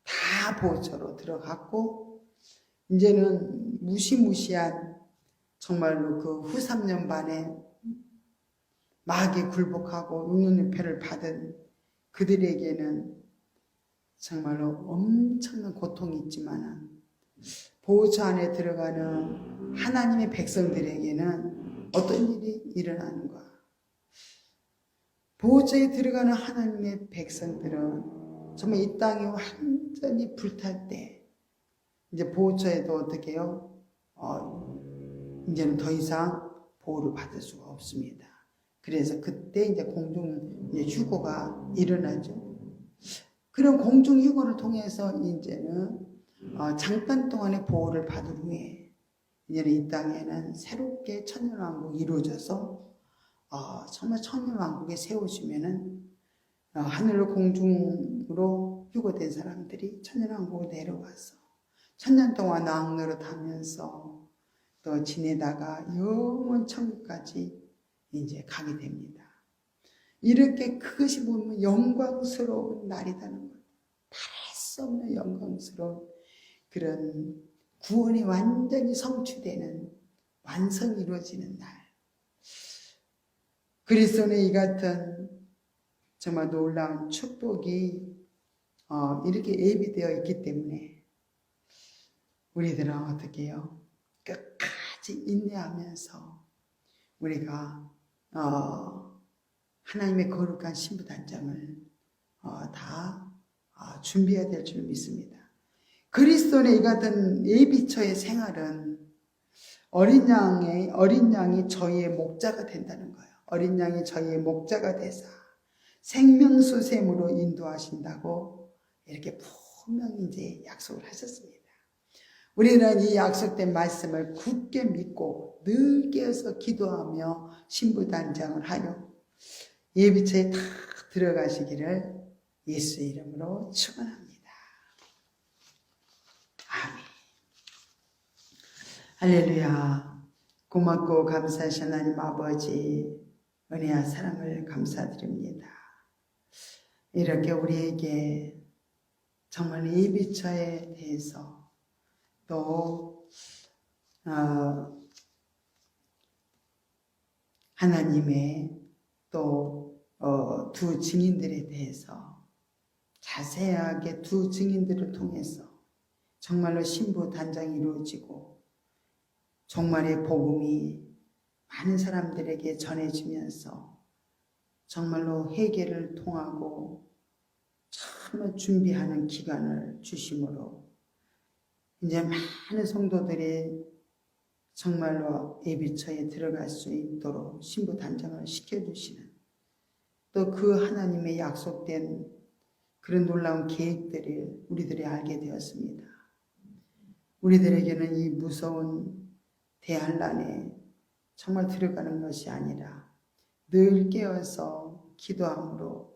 다 보호처로 들어갔고 이제는 무시무시한 정말로 그 후 3년 반에 마귀에 굴복하고 육륜유패를 받은 그들에게는 정말로 엄청난 고통이 있지만 보호처 안에 들어가는 하나님의 백성들에게는 어떤 일이 일어나는가? 보호처에 들어가는 하나님의 백성들은 정말 이 땅이 완전히 불탈 때 이제 보호처에도 어떻게 해요? 이제는 더 이상 보호를 받을 수가 없습니다. 그래서 그때 이제 공중 휴거가 일어나죠. 그런 공중 휴거를 통해서 이제는 잠깐 동안의 보호를 받은 후에 이제는 이 땅에는 새롭게 천년왕국이 이루어져서 정말 천년왕국에 세우시면은 하늘로 공중으로 휴거된 사람들이 천년왕국에 내려와서 천년 동안 왕노릇하면서 또 지내다가 영원 천국까지 이제 가게 됩니다. 이렇게 그것이 보면 영광스러운 날이라는 것, 말할 수 없는 영광스러운 그런 구원이 완전히 성취되는 완성이 이루어지는 날. 그리스도는 이 같은 정말 놀라운 축복이 이렇게 예비되어 있기 때문에 우리들은 어떻게 해요? 끝까지 인내하면서 우리가 하나님의 거룩한 신부단장을 다 준비해야 될 줄 믿습니다. 그리스도의 이 같은 예비처의 생활은 어린 양이 저희의 목자가 된다는 거예요. 어린 양이 저희의 목자가 되사 생명수샘으로 인도하신다고 이렇게 분명히 이제 약속을 하셨습니다. 우리는 이 약속된 말씀을 굳게 믿고 늘 깨어서 기도하며 신부단장을 하여 예비처에 다 들어가시기를 예수 이름으로 축원합니다. 아멘. 할렐루야. 고맙고 감사하신 하나님 아버지 은혜와 사랑을 감사드립니다. 이렇게 우리에게 정말 예비처에 대해서 또 하나님의 또 두 증인들에 대해서 자세하게 두 증인들을 통해서 정말로 신부 단장이 이루어지고 종말의 복음이 많은 사람들에게 전해지면서 정말로 회개를 통하고 정말 준비하는 기간을 주심으로 이제 많은 성도들이 정말로 예비처에 들어갈 수 있도록 신부 단장을 시켜주시는 또 그 하나님의 약속된 그런 놀라운 계획들을 우리들이 알게 되었습니다. 우리들에게는 이 무서운 대환란에 정말 들어가는 것이 아니라 늘 깨어서 기도함으로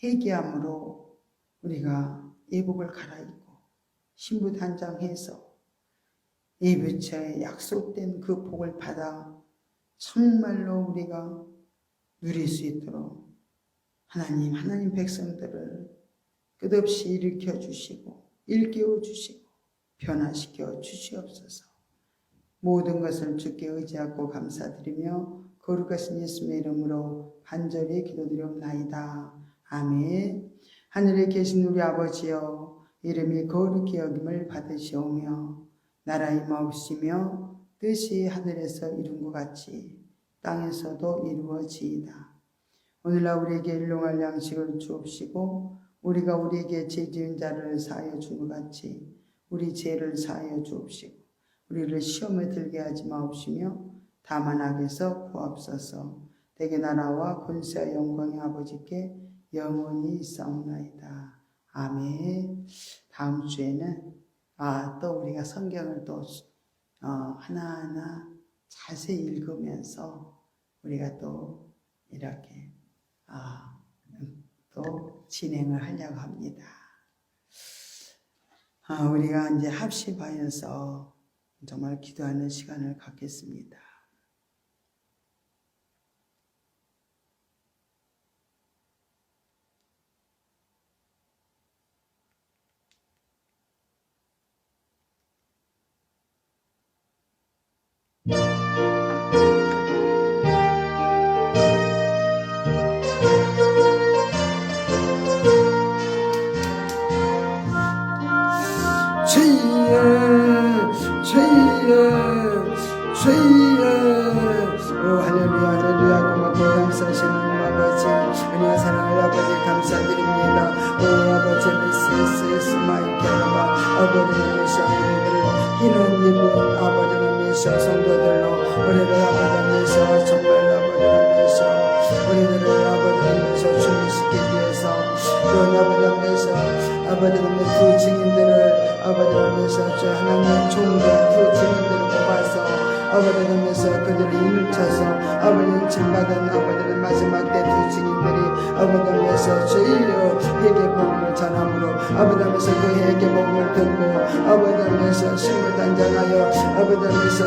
회개함으로 우리가 예복을 갈아입고 신부 단장해서 예비처에 약속된 그 복을 받아 정말로 우리가 누릴 수 있도록 하나님 백성들을 끝없이 일으켜 주시고 일깨워 주시고 변화시켜 주시옵소서. 모든 것을 주께 의지하고 감사드리며 거룩하신 예수님의 이름으로 간절히 기도드리옵나이다. 아멘. 하늘에 계신 우리 아버지여, 이름이 거룩히 여김을 받으시오며 나라 임하옵시며 뜻이 하늘에서 이룬 것 같이 땅에서도 이루어지이다. 오늘날 우리에게 일용할 양식을 주옵시고 우리가 우리에게 죄 지은 자를 사하여 준 것 같이 우리 죄를 사하여 주옵시고 우리를 시험에 들게 하지 마옵시며 다만 악에서 구하옵소서. 대개 나라와 권세와 영광의 아버지께 영원히 있사옵나이다. 아멘. 다음 주에는 또 우리가 성경을 또 하나하나 자세히 읽으면서 우리가 또 이렇게 또 진행을 하려고 합니다. 우리가 이제 합심하여서 정말 기도하는 시간을 갖겠습니다. 주셔 성도들로 우리를 아버지면서 정말 아버지면서 우리들을 아버지면서 주님시키기 위해서 또 아버지면서 아버지의 두 증인들을 아버지면서 주 하나님의 종들 두 증인들을 뽑아서 아버지면서 그들을 일으켜서 아버지 진받은 아버지의 마지막 때 두 증인들이 아버지면서 주여 회개복음을 전함으로 아버지면서 그 회개복음을 듣고 아버지면서 신을 단장하여 아버지면서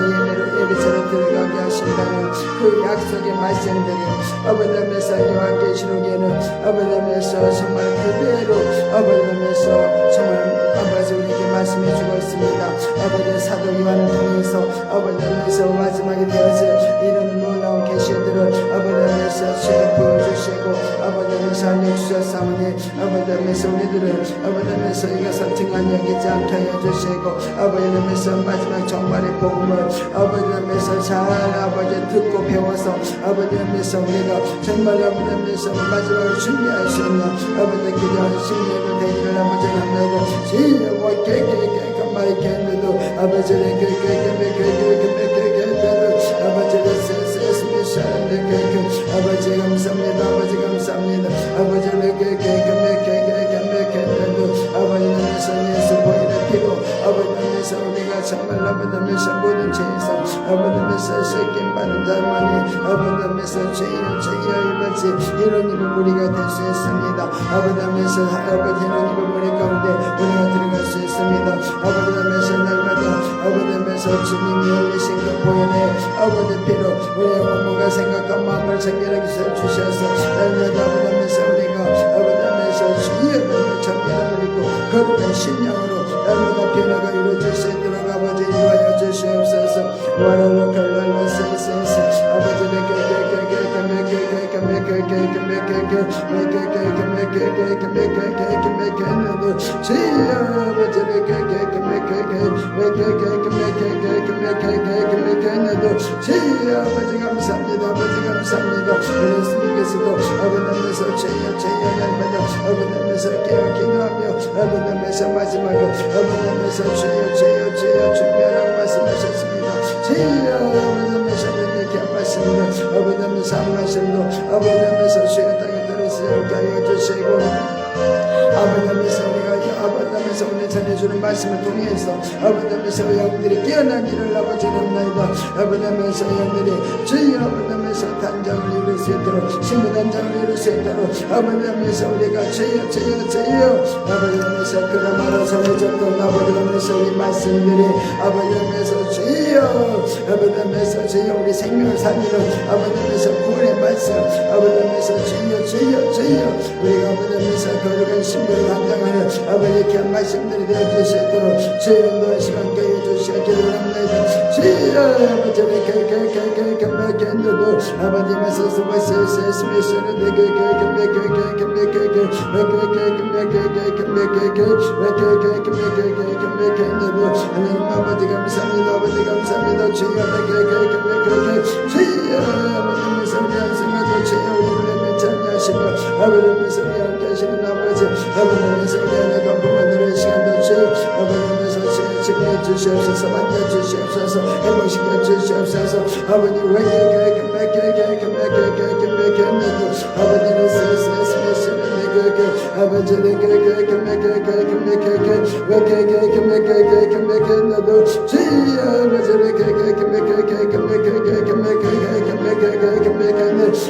예배처럼 들어가게 하신다는 그 약속의 말씀들이 아버지면서 요한계시록에는 아버지면서 정말 그대로 아버지면서 정말 아버지 우리에게 말씀해 주고 있습니다. 아버지 사도 요한을 통해서 아버지면서 마지막에 되어서 이런 놀라운 계시들을 아버지면서 주님 보여주시고 아버지면서 알려주셨사오니 아버지면서 우리들은 아버지면서 이것을 등한 여기지 않게 하여 주시고 아버지면서 마지막 정말의 복음을 아버지면서 잘 아버지 듣고 배워서 아버지면서 우리가 정말 아버지면서 마지막을 준비할 수 있는 아버지 기도하는 승리를 되기를 아버지 합니다. 지혜와 깨끗하게 마이캔도 아버지를 아버지를 아버지 감사합니다. 아버지 감사합니다. 아버지를 아버지면서 예수 보이는 피로 아버지면서 우리가 정말 아버지면서 모든 죄에서 아버지면서 씻김 받은 자만이 아버지면서 죄여 이같이 이런 입을 우리가 될 수 있습니다. 아버지면서 아버지 이런 입을 우리 가운데 우리가 들어갈 수 있습니다. 아버지면서 날마다 아버지면서 주님이 열리신 그 보혈의 아버지 피로 우리의 온몸과 생각과 마음을 정결하게 주셔서 날마다 아버지면서 우리가 아버지면서 주의 정결함을 입고 거룩한 심령으로 날마다 변화가 이루어질 수 있도록 아버지 인도하여 주시옵소서. 와라로 갈랄라 세세세 아버지를 아버지 감사합니다. 아버지 감사합니다. 예수님께서도 아버지면서 죄여 날마다 아버지면서 깨어 기도하며 아버지면서 마지막으로 아버지면서 죄여 준비하라고 말씀하셨습니다. 죄여 아버지면서 이렇게 말씀으로 아버지면서 한 말씀도 아버지면서 죄의 땅에 들으시게 하여 주시고 아버지면서 우리가 아버지면서 오늘 전해주는 말씀을 통해서 아버지면서 영들이 깨어나기를 아버지랍나이다. 아버지면서 영들이 주여 아버지면서 단장을 이룰 수 있도록 신부 단장을 이룰 수 있도록 아버지면서 우리가 주여 아버지면서 그나마로 전해졌던 아버지면서 우리 말씀들이 아버지면서 주여 아버지면서 주여 우리 생명을 살리는 아버지면서 구원의 말씀 아버지면서 주여 우리가 아버지면서 거룩한 신부를 감당하는 아버지 귀한 말씀들이 되어 주시도록 주여 인도의 시간 깨어 주시기를 합니다. 주여 아버지를 아버지면서 스미스를 하나님 아버지 감사합니다. 아버지 감사합니다. 주여 아버지면서 우리 한생활도 주여 우리를 찬양하시며 아버지면서 우리 함께 하시는 아버지 아버지면서 우리 하나가 부모들의 시간도 주여 아버지면서 지켜해 주시옵소서 만져 주시옵소서 행복시켜 주시옵소서 아버지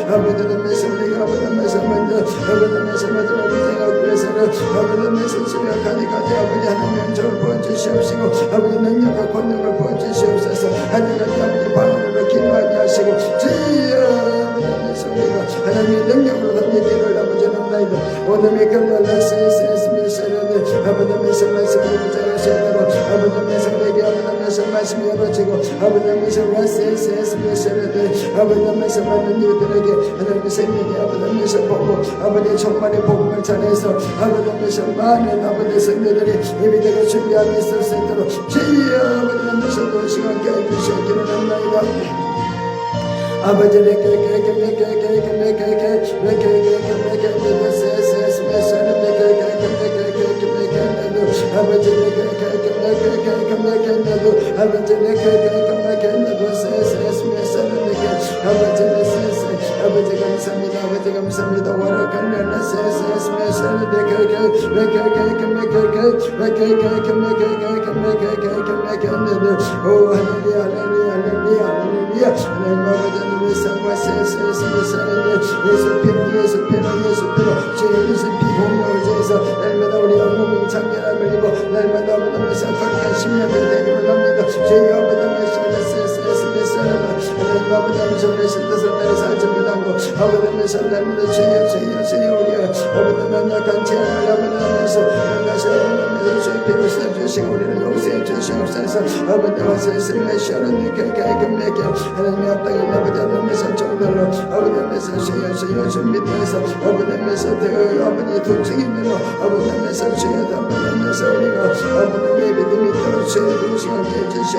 아버지를 아버지를 아버지 능력과 권능을 보여주시옵소서. 하늘까지 아버지 방언으로 기도하게 하시고 하나님의 능력으로 던지기를 아버지 합나이다. 오늘의 결론을 세세스미세르네 아버지면서 말씀을 붙잡을 수 있도록 아버지면서 내게 아버지면서 말씀이 열어지고 아버지면서 세세스미세르네 아버지면서 많은 이들에게 하나님의 생명이 아버지면서 보고 아버지 정말의 복음을 전해서 아버지면서 많은 아버지 성도들이 예배되고 준비하고 있을 수 있도록 주여 아버지면서 그 시간 깨어 주시기를 합나이다. 아버지를 아버지를 감사합니다. 아버지 감사합니다. 와라칸라나 오 할렐루야 할렐루야 할렐루야 할렐루야. 하나님 아버지 하나님의 사과 예수 피로 죄에서 피공로를 죄에서 날마다 우리 영혼이 참견함을 입어 날마다 아버지 거룩한 심령을 되기를 합니다. 죄의 아버지 하나님 아버지 하나님의 뜻을 나의 살점을 담고 아버지 날마다 죄여 우리 아버지 약한 죄를 아버지 다시 아버지 죄의 피로 써주시고 우리를 용서해 주시옵소서. 아버지 와서의 시원한 깨끗하게 하나님의 앞당에 아버지 하나님의 정들로 아버지 죄여 준비되어서 아버지 도축이므로 아버지 죄여 아버지 우리가 아버지 믿음이 있도록 죄의 도시가 깨주시옵소서.